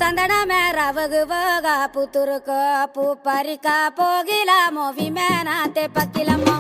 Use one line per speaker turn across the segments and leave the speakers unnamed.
సందన మేర వగువగా పుతురుకో పూపరిక పోగిల మోవి మేనాతే పక్కిలమ్మో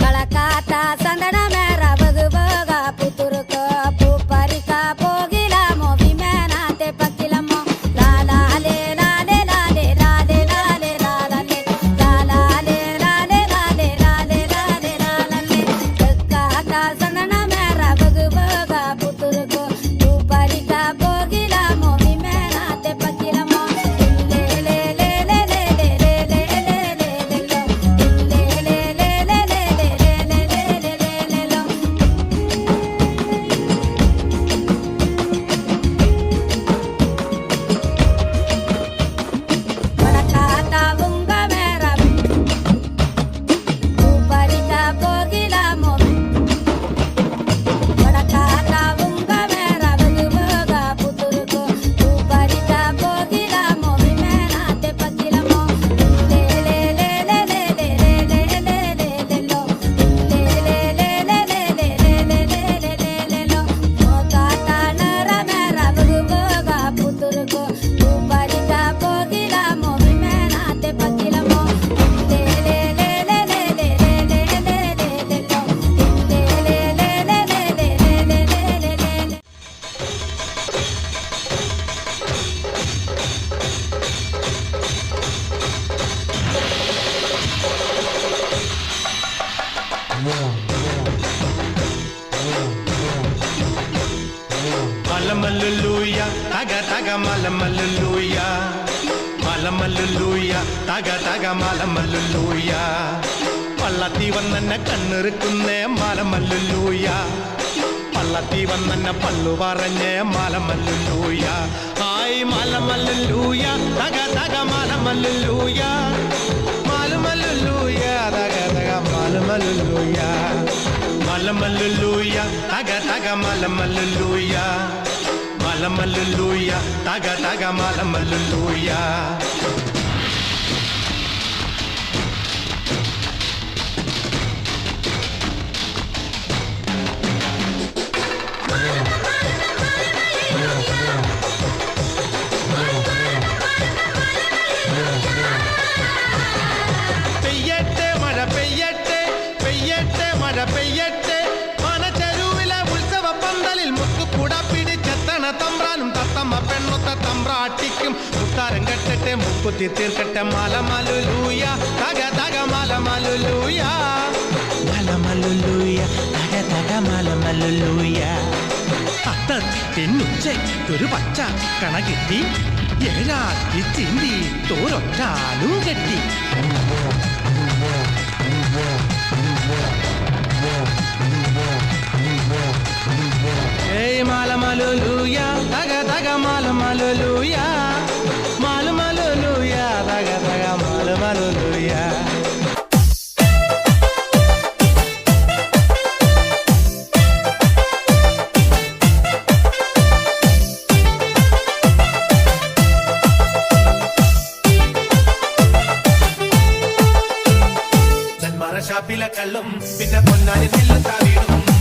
కళకాత సందన మేర వగువగా పుతురుకో పూపరిక పోగిల మోవి మేనాతే పక్కిలమ్మో లాలాలే లాలే లాలే లాలే లాలే లాలే లాలే లాలే లాలే లాలే లాలే లాలే కళకాత సందన మేర వగువగా పుతురుకో పూపరిక పోగిల మోవి మేనాతే పక్కిలమ్మో లే లే లే లే లే లే లే లే లే లే
Malamaluluya, taga taga malamaluluya, malamaluluya, taga taga malamaluluya. Pallati vannanna kannirukkunne malamaluluya, pallati vannanna pallu varanne malamaluluya. Ay malamaluluya, taga taga malamaluluya, malamaluluya, taga taga malamaluluya. Malamaluluya, taga taga malamaluluya, malamaluluya, taga taga malamaluluya. പെയ്യട്ടെ മഴ പെയ്യട്ടെ പെയ്യട്ടെ മഴ പെയ്യട്ടെ മനച്ചെരുവിലെ ഉത്സവ പന്തലിൽ മുത്തുകുട പിടിച്ചെത്തണ തമ്പ്രാനും തത്തമ്മ പെണ്ണൊത്ത തമ്പ്രാട്ടിക്കും മുത്താരം കെട്ടട്ടെ മുക്കുത്തി തീർക്കട്ടെ മലമലുലൂയ തക തക മലമലുലൂയ മലമലുലൂയ തക തക മലമലുലൂയ അത്തത്തിനുച്ചയ്ക്കൊരു പച്ച കണ കിട്ടി ഏഴാക്കി ചിന്തി തോരൊറ്റാലു കെട്ടി Hey malamaluluya, taga taga malamaluluya, malamaluluya, taga taga malamaluluya. Janmara shapila kallum, pinna ponnani nillu tavidum.